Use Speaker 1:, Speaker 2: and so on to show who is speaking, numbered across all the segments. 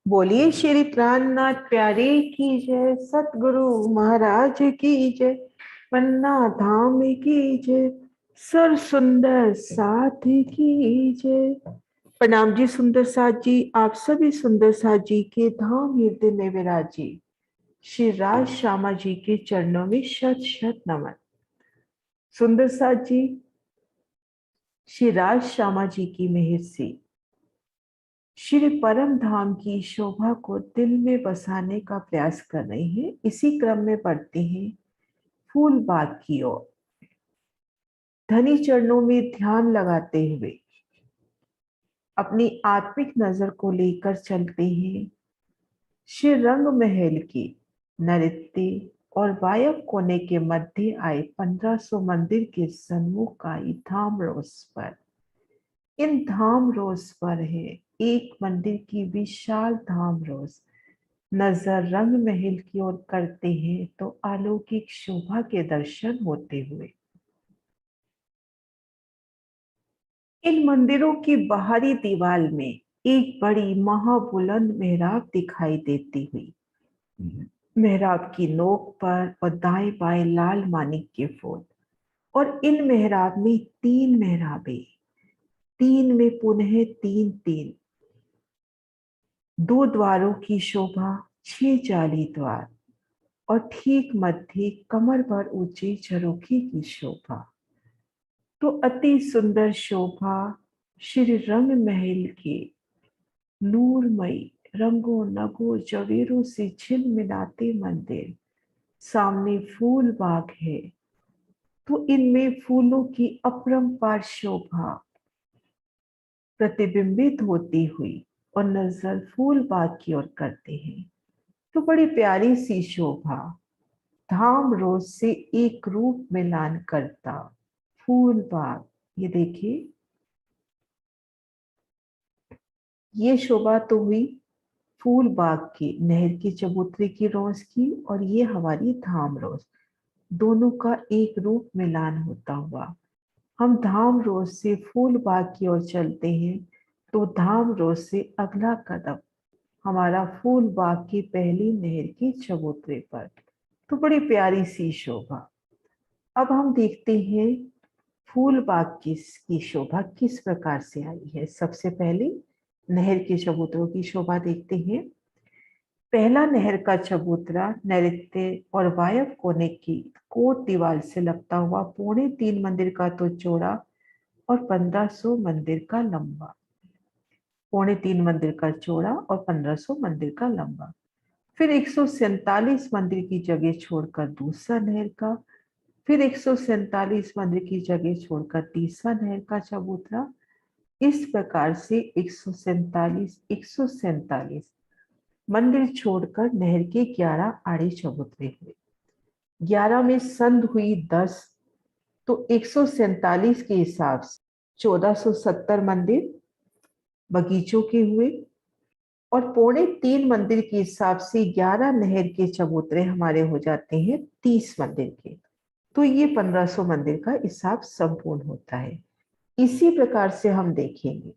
Speaker 1: बोलिए श्री प्राणनाथ प्यारे की जय, सतगुरु महाराज की जय, पन्ना धाम की जय, सर सुंदर साथ की जय। प्रणाम जी सुंदर साथ जी, आप सभी सुंदर साथ जी के धाम हृदय में विराजी श्री राज श्यामा जी के चरणों में शत शत नमन। सुंदर साथ जी, श्री राज श्यामा जी की मेहर से श्री परम धाम की शोभा को दिल में बसाने का प्रयास कर रहे हैं। इसी क्रम में बढ़ते हैं फूल बाग की ओर। धनी चरणों में ध्यान लगाते हुए अपनी आत्मिक नजर को लेकर चलते हैं श्री रंग महल की नृत्य और वायव कोने के मध्य आए 1500 मंदिर के सन्मुख आई धाम रोज पर। इन धाम रोज पर है एक मंदिर की विशाल धाम रोज। नजर रंग महल की ओर करते हैं तो अलौकिक शोभा के दर्शन होते हुए इन मंदिरों की बाहरी दीवार में एक बड़ी महाबुलंद मेहराब दिखाई देती हुई। मेहराब की नोक पर और दाएं बाएं लाल मानिक के फूल, और इन मेहराब में तीन मेहराबें, तीन में पुनः तीन तीन, दो द्वारों की शोभा, 6 द्वार, और ठीक मध्य कमर भर ऊंची झरोखे की शोभा। तो अति सुंदर शोभा श्री रंग महल के नूरमयी रंगों नगों जवेरों से झिलमिलाते मंदिर। सामने फूल बाग है तो इनमें फूलों की अपरंपार शोभा प्रतिबिंबित होती हुई और नजर फूल बाग की ओर करते हैं तो बड़ी प्यारी सी शोभा धाम रोज से एक रूप मिलान करता फूल बाग। ये देखिए, ये शोभा तो हुई फूल बाग की, नहर की चबूतरे की रोज की, और ये हमारी धाम रोज, दोनों का एक रूप मिलान होता हुआ हम धाम रोज से फूल बाग की ओर चलते हैं तो धाम रोज से अगला कदम हमारा फूल बाग की पहली नहर की चबूतरे पर। तो बड़ी प्यारी सी शोभा। अब हम देखते हैं फूल बाग की शोभा किस प्रकार से आई है। सबसे पहले नहर के चबूतरों की शोभा देखते हैं। पहला नहर का चबूतरा नैऋत्य और वायव्य कोने की कोट दीवार से लगता हुआ 3.25 मंदिर का तो चौड़ा और 1500 मंदिर का लंबा। 3.25 मंदिर का चौड़ा और 1500 मंदिर का लंबा। फिर 147 मंदिर की जगह छोड़कर दूसरा नहर का, फिर 147 मंदिर की जगह छोड़कर तीसरा नहर का चबूतरा। इस प्रकार से 147 मंदिर छोड़कर नहर के 11 आड़े चबूतरे हुए। 11 में संध हुई 10, तो 147 के हिसाब से 1470 मंदिर बगीचों के हुए, और 3.25 मंदिर के हिसाब से 11 नहर के चबूतरे हमारे हो जाते हैं 30 मंदिर के। तो ये 1500 मंदिर का हिसाब संपूर्ण होता है। इसी प्रकार से हम देखेंगे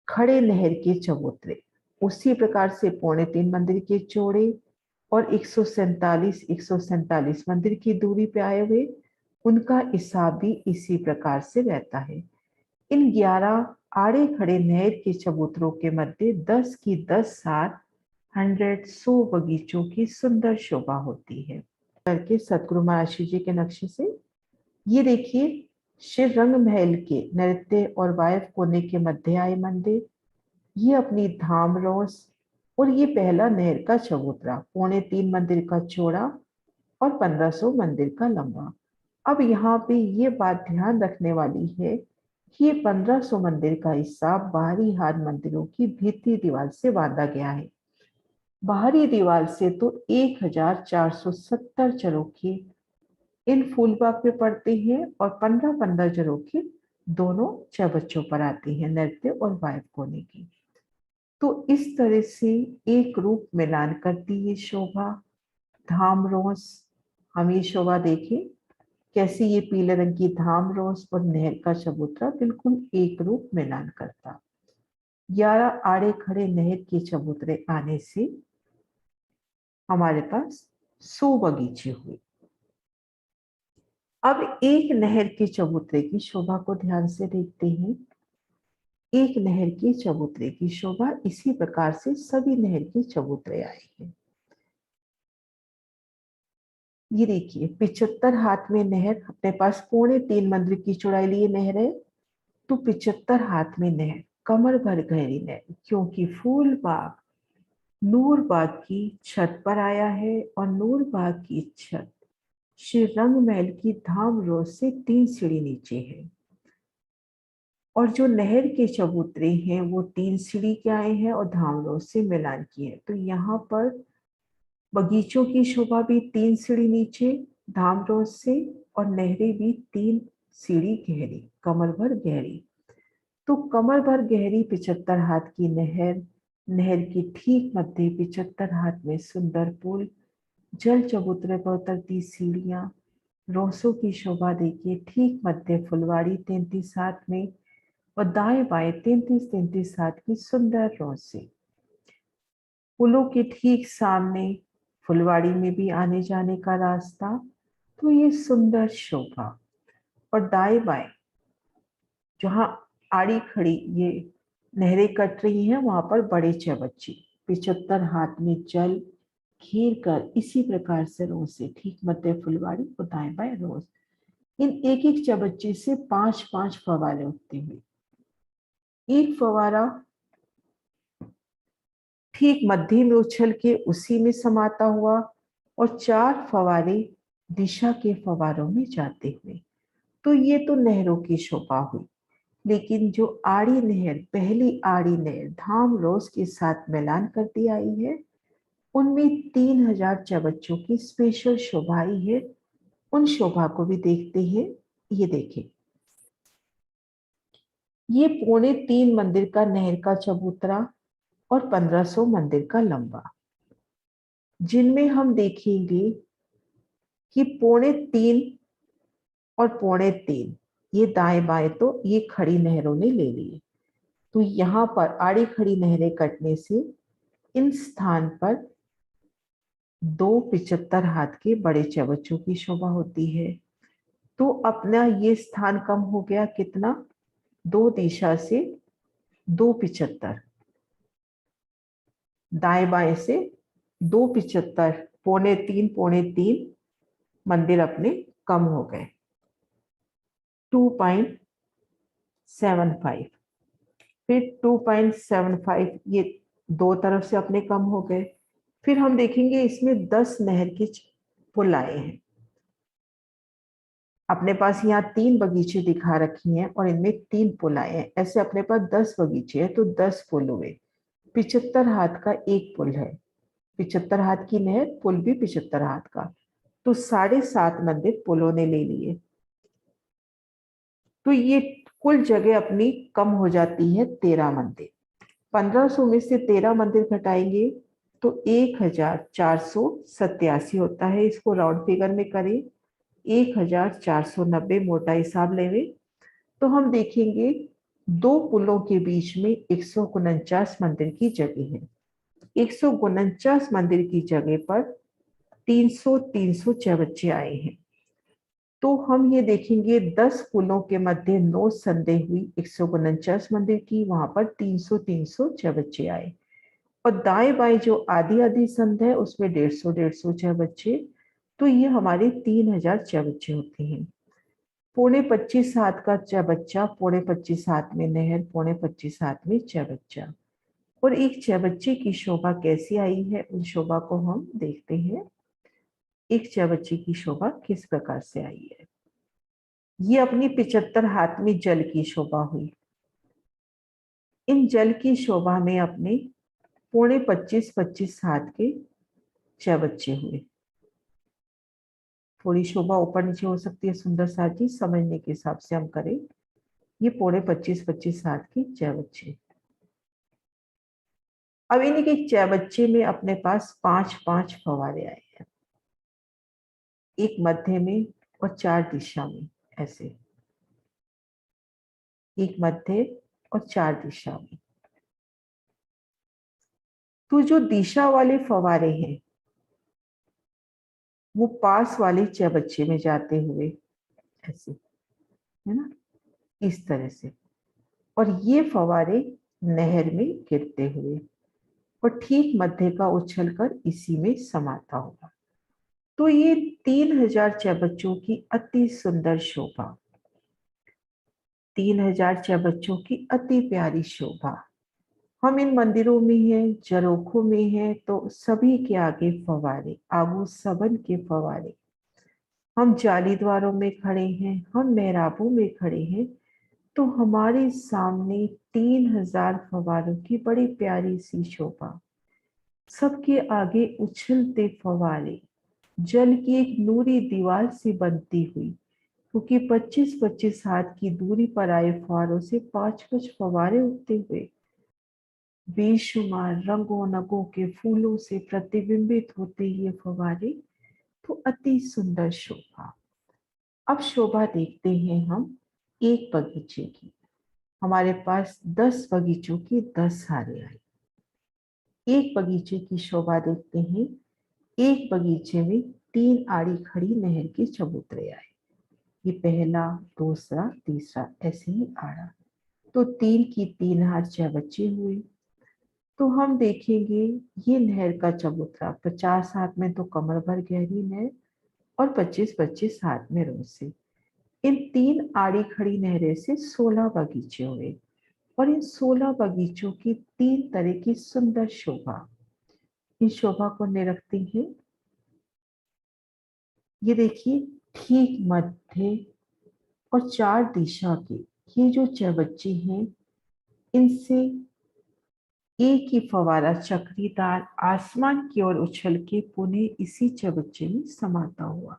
Speaker 1: खड़े नहर के चबूतरे, उसी प्रकार से 3.25 मंदिर के चौड़े और 147 मंदिर की दूरी पे आए हुए, उनका हिसाब भी इसी प्रकार से रहता है। इन 11 आड़े खड़े नहर के चबूतरों के मध्य 10 की 10 सार 100 बगीचों की सुंदर शोभा होती है। करके सतगुरु महाराज जी के नक्शे से ये देखिए, श्री रंग महल के नृत्य और वायव कोने के मध्य आए मंदिर, ये अपनी धाम रोस, और ये पहला नहर का चबूतरा 3.25 मंदिर का चौड़ा और 1500 मंदिर का लंबा। अब यहाँ पे ये बात ध्यान रखने वाली है कि ये 1500 मंदिर का हिस्सा बाहरी हार मंदिरों की भीतरी दीवार से बांधा गया है। बाहरी दीवार से तो 1470 झरोखे इन फूलबाग पे पड़ते हैं और 15-15 झरोखे दोनों चबच्चों पर आते हैं, नृत्य और वायव कोने की। तो इस तरह से एक रूप मिलान करती है शोभा धाम रोस। हम ये शोभा देखें कैसे ये पीले रंग की धाम रोस और नहर का चबूतरा बिल्कुल एक रूप मिलान करता। 11 आड़े खड़े नहर के चबूतरे आने से हमारे पास 100 बगीचे हुए। अब एक नहर के चबूतरे की शोभा को ध्यान से देखते हैं। एक नहर के चबूतरे की शोभा इसी प्रकार से सभी नहर के चबूतरे आए हैं। ये देखिए 75 हाथ में नहर, अपने पास 3.25 मंदिर की चौड़ाई लिए नहर है, तो 75 हाथ में नहर, कमर भर गहरी नहर, क्योंकि फूल बाग नूर बाग की छत पर आया है और नूर बाग की छत श्री रंग महल की धाम रोड से 3 सीढ़ी नीचे है। और जो नहर के चबूतरे हैं वो 3 सीढ़ी के आए हैं और धाम रोड से मिलान किए हैं। तो यहाँ पर बगीचों की शोभा भी 3 सीढ़ी नीचे धाम रोड से, और नहरें भी 3 सीढ़ी गहरी, कमर भर गहरी। तो कमर भर गहरी 75 हाथ की नहर, नहर की ठीक मध्य 75 हाथ में सुंदर पुल, जल चबूतरे पर उतरती सीढ़ियां, रोसों की शोभा देखिए, ठीक मध्य फुलवाड़ी 33 हाथ में और दाएं बाएं 33-33 हाथ की सुंदर रोसे। पुलों के ठीक सामने फुलवाड़ी में भी आने जाने का रास्ता, तो ये सुंदर शोभा। और दाएं बाएं जहां आड़ी खड़ी ये नहरें कट रही हैं वहां पर बड़े चबच्चे 75 हाथ में जल घेर कर इसी प्रकार से रोज से ठीक मध्य फुलवाड़ी और दाएं बाएं रोज। इन एक एक चबच्चे से 5-5 फवारे उठते हुए, एक फवारा ठीक मध्य में उछल के उसी में समाता हुआ और 4 फवारे दिशा के फवारों में जाते हुए। तो ये तो नहरों की शोभा हुई। लेकिन जो आड़ी नहर, पहली आड़ी नहर धाम रोज के साथ मिलान करती आई है, उनमें 3000 चबच्चों की स्पेशल शोभा आई है। उन शोभा को भी देखते हैं। ये देखें, ये 3.25 मंदिर का नहर का चबूतरा और 1500 मंदिर का लंबा, जिनमें हम देखेंगे कि 3.25 और 3.25 ये दाएं बाएं तो ये खड़ी नहरों ने ले लिए। तो यहाँ पर आड़ी खड़ी नहरें कटने से इन स्थान पर 2 75 हाथ के बड़े चबच्चों की शोभा होती है। तो अपना ये स्थान कम हो गया कितना, 2 दिशा से 2.75, दाएं बाएं से 2.75, 3.25 मंदिर अपने कम हो गए, 2.75। फिर 2.75 ये दो तरफ से अपने कम हो गए। फिर हम देखेंगे इसमें 10 नहर के पुल आए हैं। अपने पास यहाँ 3 बगीचे दिखा रखी हैं और इनमें 3 पुल आए हैं। ऐसे अपने पास 10 बगीचे हैं तो 10 पुल हुए। 75 हाथ का एक पुल है, 75 हाथ की नहर, पुल भी 75 हाथ का, तो 7.5 मंदिर पुलों ने ले लिए। तो ये कुल जगह अपनी कम हो जाती है 13 मंदिर। 1500 में से 13 मंदिर घटाएंगे तो 1487 होता है। इसको राउंड फिगर में करें, 1490 मोटा हिसाब लेवे तो हम देखेंगे 2 पुलों के बीच में 149 मंदिर की जगह है। 149 मंदिर की जगह पर 300 चबच्चे आए हैं। तो हम ये देखेंगे 10 पुलों के मध्य 9 संदेह हुई 149 मंदिर की, वहां पर 300 चबच्चे आए। और दाएं बाएं जो आधी आधी संध है उसमें 150 चबच्चे, तो ये हमारे 3000 चबच्चे होते हैं। 25.25 हाथ का चबच्चा, 25.25 हाथ में नहर, 25.25 हाथ में चबच्चा। और एक चबच्चे की शोभा कैसी आई है, उन शोभा को हम देखते हैं। एक चबच्चे की शोभा किस प्रकार से आई है। ये अपनी 75 हाथ में जल की शोभा हुई। इन जल की शोभा में अपने 25.25 हाथ के चबच्चे हुए। थोड़ी शोभा ऊपर नीचे हो सकती है, सुंदर सा चीज समझने के हिसाब से हम करें। ये 25.25 हाथ की चबच्चे। अब इनके चबच्चे में अपने पास 5-5 फवारे आए हैं, एक मध्य में और 4 दिशा में, ऐसे एक मध्य और 4 दिशा में। तो जो दिशा वाले फवारे हैं वो पास वाले चबच्चे में जाते हुए ऐसे, है ना, इस तरह से, और ये फवारे नहर में गिरते हुए और ठीक मध्य का उछलकर इसी में समाता होगा। तो ये 3000 चबच्चों की अति सुंदर शोभा, 3000 चबच्चों की अति प्यारी शोभा। हम इन मंदिरों में हैं, जरोखों में हैं, तो सभी के आगे फवारे, आगू सबन के फवारे। हम जाली द्वारों में खड़े हैं, हम मेहराबों में खड़े हैं, तो हमारे सामने 3000 फवारों की बड़ी प्यारी सी शोभा। सबके आगे उछलते फवारे, जल की एक नूरी दीवार से बनती हुई, क्योंकि 25-25 हाथ की दूरी पर आए फवारों से 5-5 फवारे उठते हुए बेशुमार रंगों नगों के फूलों से प्रतिबिंबित होते ये फवारे, तो अति सुंदर शोभा। अब शोभा देखते हैं हम एक बगीचे की। हमारे पास 10 बगीचों की 10 हारें आई। एक बगीचे की शोभा देखते हैं। एक बगीचे में 3 आड़ी खड़ी नहर के चबूतरे आए। ये पहला, दूसरा, तीसरा, ऐसे ही आड़ा, तो 3 की 3 हार चबच्चे हुए। तो हम देखेंगे ये नहर का चबूतरा 50 हाथ में तो कमर भर गहरी नहर, और 25-25 हाथ में रोसे। इन 3 आड़ी खड़ी नहरें से 16 बगीचे हुए, और इन 16 बगीचों की 3 तरह की सुंदर शोभा। इस शोभा को निरखते हैं। ये देखिए, ठीक मध्य और 4 दिशा के ये जो चबच्चे हैं, इनसे एक ही फवारा चक्रीदार आसमान की ओर उछल के पुनः इसी चबच्चे में समाता हुआ।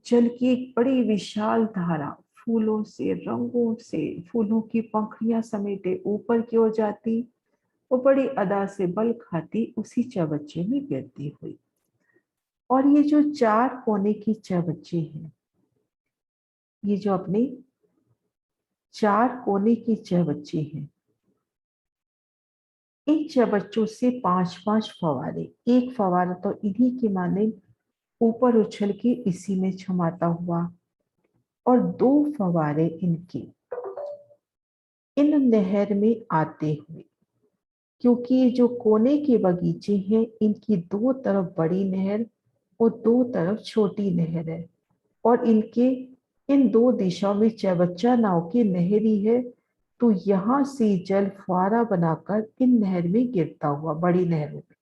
Speaker 1: जल की एक बड़ी विशाल धारा फूलों से, रंगों से, फूलों की पंखुड़ियां समेटे ऊपर की ओर जाती, वो बड़ी अदा से बल खाती उसी चबच्चे में गिरती हुई। और ये जो 4 कोने की चबच्चे हैं, ये जो अपने 4 कोने की चबच्चे हैं, इन चबच्चों से 5-5 फवारे, एक फवारा तो इन्हीं के माने ऊपर उछल के इसी में समाता हुआ, और 2 फवारे इनके इन नहर में आते हुए, क्योंकि जो कोने के बगीचे हैं इनकी 2 तरफ बड़ी नहर और 2 तरफ छोटी नहर है, और इनके इन 2 दिशाओं में चबच्चा नाव की नहर ही है। तो यहां से जल फुआरा बनाकर इन नहर में गिरता हुआ, बड़ी नहरों में,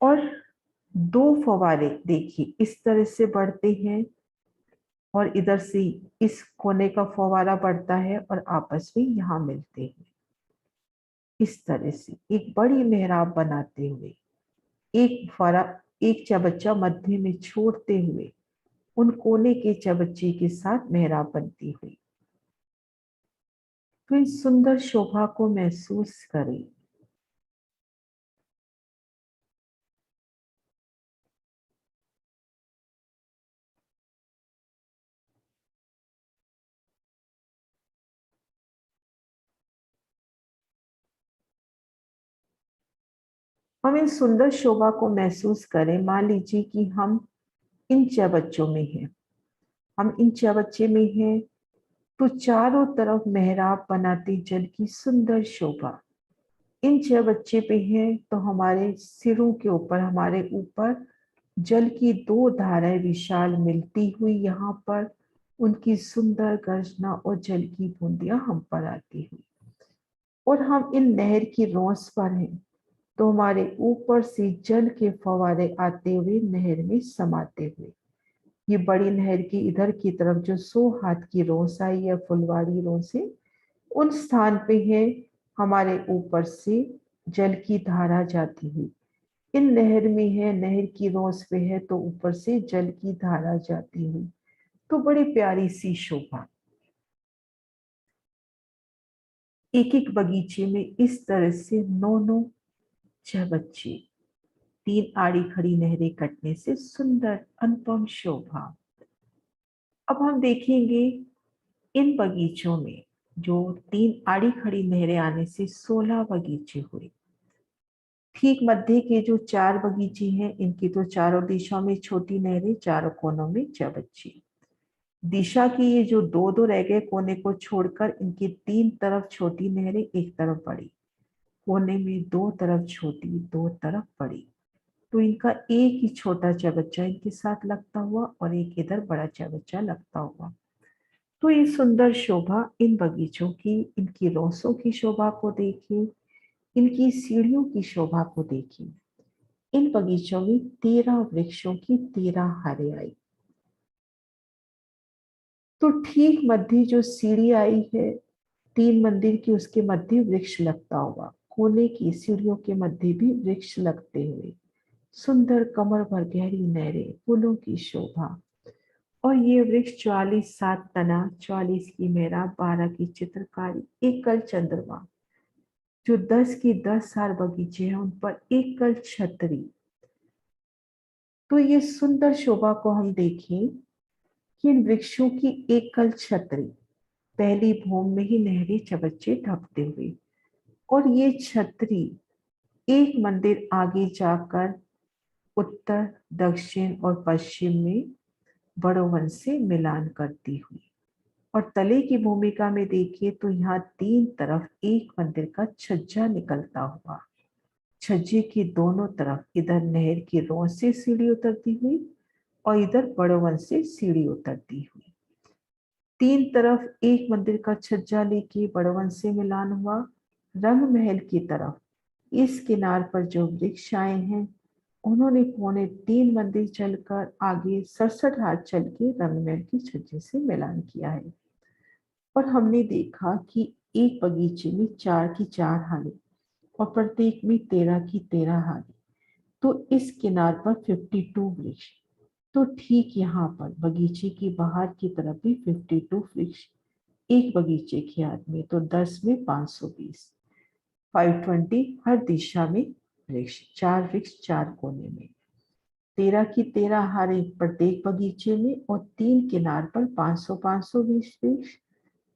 Speaker 1: और 2 फवारे देखिए इस तरह से बढ़ते हैं, और इधर से इस कोने का फवारा बढ़ता है और आपस में यहाँ मिलते हैं। इस तरह से एक बड़ी मेहराब बनाते हुए, एक फवारा, एक चबच्चा मध्य में छोड़ते हुए उन कोने के चबच्चे के साथ मेहराब बनती हुई। तो इस सुंदर शोभा को महसूस करें। हम इन सुंदर शोभा को महसूस करें। मान लीजिए कि हम इन चबच्चों में हैं, हम इन चबच्चे में हैं, तो चारों तरफ मेहराब बनाती जल की सुंदर शोभा। इन चबच्चे पे हैं तो हमारे सिरों के ऊपर, हमारे ऊपर जल की 2 धाराएं विशाल मिलती हुई यहाँ पर उनकी सुंदर गर्जना और जल की बूंदियां हम पर आती हुई, और हम इन नहर की रौस पर हैं, तो हमारे ऊपर से जल के फवारे आते हुए नहर में समाते हुए। ये बड़ी नहर की इधर की तरफ जो 100 हाथ की रोस आई है, फुलवाड़ी रोस है, उन स्थान पे है हमारे ऊपर से जल की धारा जाती हुई। इन नहर में है, नहर की रोस पे है, तो ऊपर से जल की धारा जाती हुई, तो बड़ी प्यारी सी शोभा। एक एक बगीचे में इस तरह से 9-9 चबच्चे, 3 आड़ी खड़ी नहरें कटने से सुंदर अनुपम शोभा। अब हम देखेंगे इन बगीचों में जो 3 आड़ी खड़ी नहरें आने से 16 बगीचे हुए। ठीक मध्य के जो 4 बगीचे हैं, इनकी तो चारों दिशाओं में छोटी नहरें, चारों कोनों में चबच्चे। दिशा की ये जो दो दो रह गए कोने को छोड़कर, इनकी 3 तरफ छोटी नहरें, एक तरफ बड़ी। कोने में 2 तरफ छोटी, 2 तरफ बड़ी। तो इनका एक ही छोटा चबच्चा इनके साथ लगता हुआ और एक इधर बड़ा चबच्चा लगता हुआ। तो ये सुंदर शोभा इन बगीचों की, इनकी रोसों की शोभा को देखिए, इनकी सीढ़ियों की शोभा को देखिए। इन बगीचों में 13 वृक्षों की 13 हारें आई। तो ठीक मध्य जो सीढ़ी आई है 3 मंदिर की, उसके मध्य वृक्ष लगता हुआ, कोने की सीढ़ियों के मध्य भी वृक्ष लगते हुए, सुंदर कमर भर गहरी नहरें, फूलों की शोभा। और ये वृक्ष 44 7 तना, 44 की मेहराब, 12 की चित्रकारी, एकल चंद्रमा, जो 10 की 10 हार बगीचे हैं उन पर एकल छतरी। तो ये सुंदर शोभा को हम देखें कि इन वृक्षों की एकल छतरी, पहली भूमि में ही नहरी चबच्चे ढपते हुए, और ये छतरी एक मंदिर आगे जाकर उत्तर, दक्षिण और पश्चिम में बड़ोवन से मिलान करती हुई। और तले की भूमिका में देखिए तो यहाँ 3 तरफ एक मंदिर का छज्जा निकलता हुआ, छज्जे की दोनों तरफ इधर नहर की रों से सीढ़ी उतरती हुई और इधर बड़ोवन से सीढ़ी उतरती हुई। 3 तरफ एक मंदिर का छज्जा लेके बड़ोवन से मिलान हुआ। रंग महल की तरफ इस किनार पर जो वृक्ष आए हैं, उन्होंने 3.25 मंदिर चलकर आगे 67 हाथ चल के रंग महल की छज्जे से मिलान किया है। और हमने देखा कि एक बगीचे में 4 की 4 हारें और प्रत्येक में 13 की 13 हारें। तो इस किनार पर 52 वृक्ष। तो ठीक यहाँ पर बगीचे की बाहर की तरफ भी 52 वृक्ष, एक बगीचे के हाथ में, तो 10 में 520, 520 हर दिशा में वृक्ष, 4 वृक्ष 4 कोने में, 13 की 13 हारें प्रत्येक बगीचे में, और 3 किनार पर 500 वृक्ष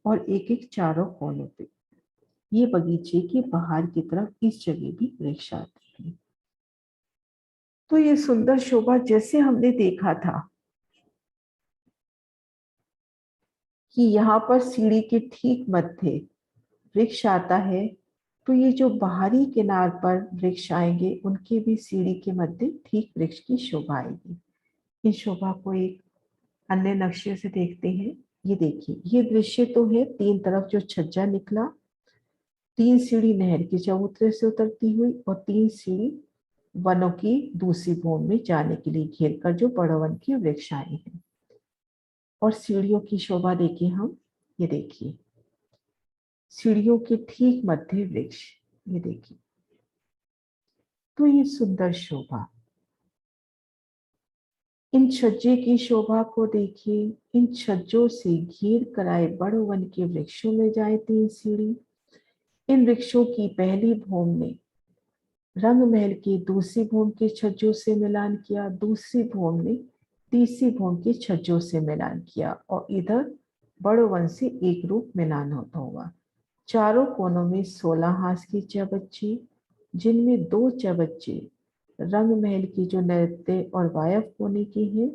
Speaker 1: और एक एक चारों कोनों पे। ये बगीचे के बाहर की तरफ इस जगह भी वृक्ष आते हैं। तो ये सुंदर शोभा जैसे हमने देखा था कि यहाँ पर सीढ़ी के ठीक मध्य वृक्ष आता है, तो ये जो बाहरी किनार पर वृक्ष आएंगे उनके भी सीढ़ी के मध्य ठीक वृक्ष की शोभा आएगी। इस शोभा को एक अन्य नक्शे से देखते हैं। ये देखिए, ये दृश्य तो है 3 तरफ जो छज्जा निकला, 3 सीढ़ी नहर के चबूतरे से उतरती हुई और 3 सीढ़ी वनों की दूसरी भूमि में जाने के लिए घेर कर जो बड़ो वन की वृक्ष आए हैं। और सीढ़ियों की शोभा देखें हम, ये देखिए सीढ़ियों के ठीक मध्य वृक्ष, ये देखिए। तो ये सुंदर शोभा, इन छज्जे की शोभा को देखिए। इन छज्जों से घेर कर आए बड़ो वन के वृक्षों में जाए 3 सीढ़ी। इन वृक्षों की पहली भूमि ने रंग महल की दूसरी भूमि के छज्जों से मिलान किया, दूसरी भूमि ने तीसरी भूमि के छज्जों से मिलान किया, और इधर बड़ो वन से एक रूप मिलान होता हुआ। चारों कोनों में 16 हाथ की चबच्चे, जिनमें 2 चबच्चे रंग महल की जो नैऋत्य और वायव्य कोने के हैं,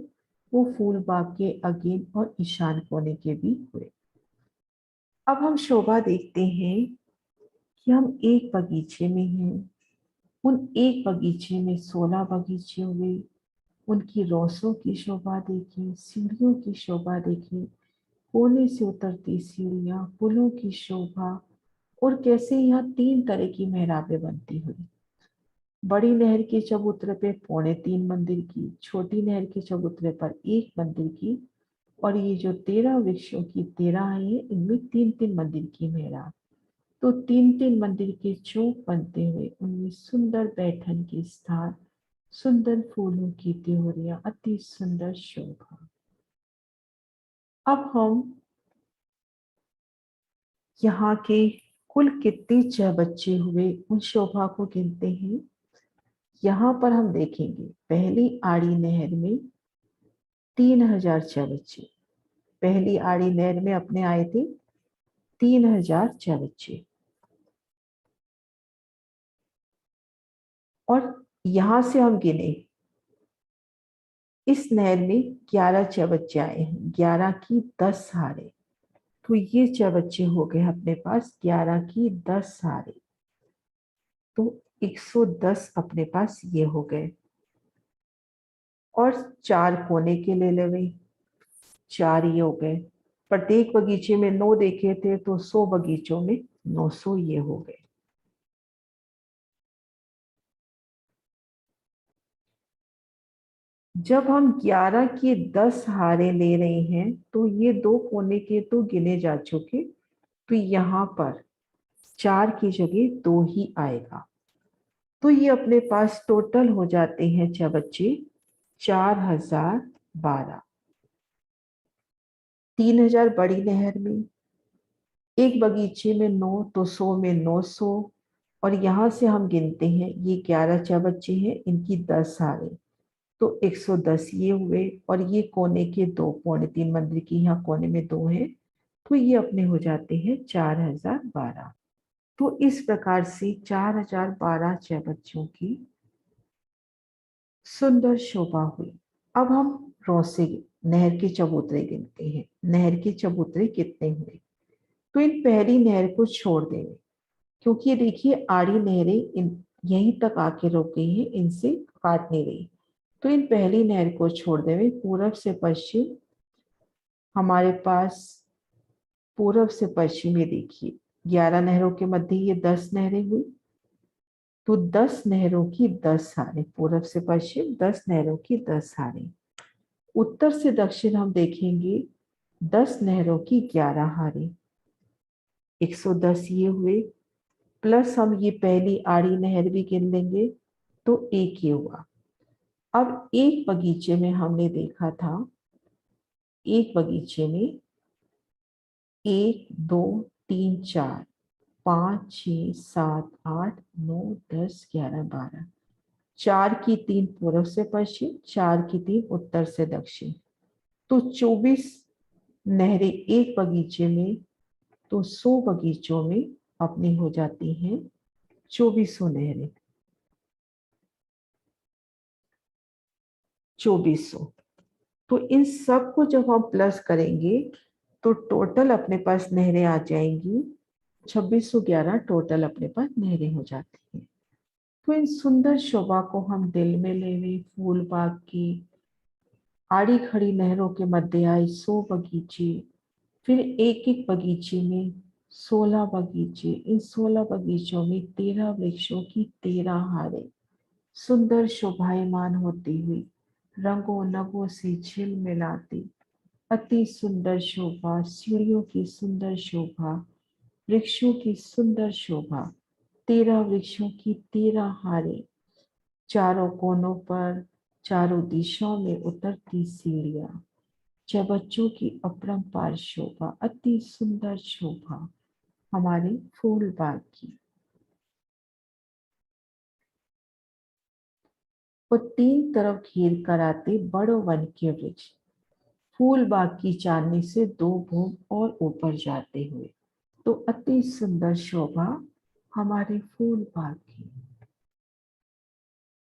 Speaker 1: वो फूल बाग के अगेन और ईशान कोने के भी हुए। अब हम शोभा देखते हैं कि हम एक बगीचे में हैं। उन एक बगीचे में 16 बगीचे हुए। उनकी रोसों की शोभा देखिए, सीढ़ियों की शोभा देखिए, कोने से उतरती सीढ़ियां, पुलों की शोभा, और कैसे यहाँ 3 तरह की मेहराबें बनती हुई। बड़ी नहर के चबूतरे पे 3.25 मंदिर की, छोटी नहर के चबूतरे पर 1 मंदिर की, और ये जो 13 वृक्षों की 13 आई है, इनमें 3-3 मंदिर की मेहराब। तो 3-3 मंदिर के चौक बनते हुए उनमें सुंदर बैठन के स्थान, सुंदर फूलों की त्योरियां, अति सुंदर शोभा। अब हम यहाँ के कुल कितने चबच्चे हुए उन शोभा को गिनते हैं। यहाँ पर हम देखेंगे पहली आड़ी नहर में 3000 चबच्चे पहली आड़ी नहर में अपने आए थे 3000 चबच्चे। और यहां से हम गिने, इस नहर में 11 चबच्चे आए हैं, 11 की 10 हारे। तो ये चबच्चे हो गए अपने पास 11 की 10 हारे। तो 110 अपने पास ये हो गए। और 4 कोने के ले ले भाई, 4 ये हो गए। प्रत्येक बगीचे में 9 देखे थे, तो 100 बगीचों में 900 ये हो गए। जब हम 11 की 10 हारे ले रहे हैं, तो ये 2 कोने के तो गिने जा चुके, तो यहाँ पर 4 की जगह 2 ही आएगा। तो ये अपने पास टोटल हो जाते हैं चबच्चे 4012। 3000 बड़ी नहर में, एक बगीचे में 9, तो 100 में 900। और यहां से हम गिनते हैं, ये 11 चबच्चे हैं, इनकी 10 हारे, तो 110 ये हुए। और ये कोने के 2, पौने 3 मंदिर की यहाँ कोने में 2 है, तो ये अपने हो जाते हैं 4012। तो इस प्रकार से 4012 चबच्चों की सुंदर शोभा हुई। अब हम रोसे नहर के चबूतरे गिनते हैं, नहर के चबूतरे कितने हुए। तो इन पहली नहर को छोड़ देंगे, क्योंकि ये देखिए आड़ी नहरें इन यहीं तक आके रुक गई हैं, इनसे काट नहीं रही। तो इन पहली नहर को छोड़ देंगे। पूरब से पश्चिम हमारे पास, पूरब से पश्चिम ये देखिए 11 नहरों के मध्य ये 10 नहरें हुई, तो 10 नहरों की 10 हारें। पूरब से पश्चिम 10 नहरों की 10 हारें। उत्तर से दक्षिण हम देखेंगे 10 नहरों की 11 हारें, 110 ये हुए। प्लस हम ये पहली आड़ी नहर भी गिन लेंगे, तो एक ये हुआ। अब एक बगीचे में हमने देखा था, एक बगीचे में 1 2 3 4 5 6 7 8 9 10 11 12, 4 की 3 पूर्व से पश्चिम, 4 की 3 उत्तर से दक्षिण, तो 24 नहरें एक बगीचे में, तो 100 बगीचों में अपनी हो जाती हैं 2400 नहरें। 2400। तो इन सब को जब हम प्लस करेंगे, तो टोटल अपने पास नहरें आ जाएंगी 2611। टोटल अपने पास नहरें हो जाती हैं। तो इन सुंदर शोभा को हम दिल में लेवे, फूल बाग की आड़ी खड़ी नहरों के मध्य आए 100 बगीचे, फिर एक एक बगीचे में 16 बगीचे, इन 16 बगीचों में 13 वृक्षों की 13 हारें सुंदर शोभायमान होती हुई, रंगों नगों से झिलमिलाती अति सुंदर शोभा, सीढ़ियों की सुंदर शोभा, वृक्षों की सुंदर शोभा, 13 वृक्षों की 13 हारें, चारों कोनों पर, चारों दिशाओं में उतरती सीढ़ियां, चबच्चों की अपरंपार शोभा, अति सुंदर शोभा हमारे फूल बाग की। वो 3 तरफ घेर कर आते बड़ो वन के वृक्ष, फूल बाग की चांदनी से 2 भूम और ऊपर जाते हुए, तो अति सुंदर शोभा हमारे फूल बाग की।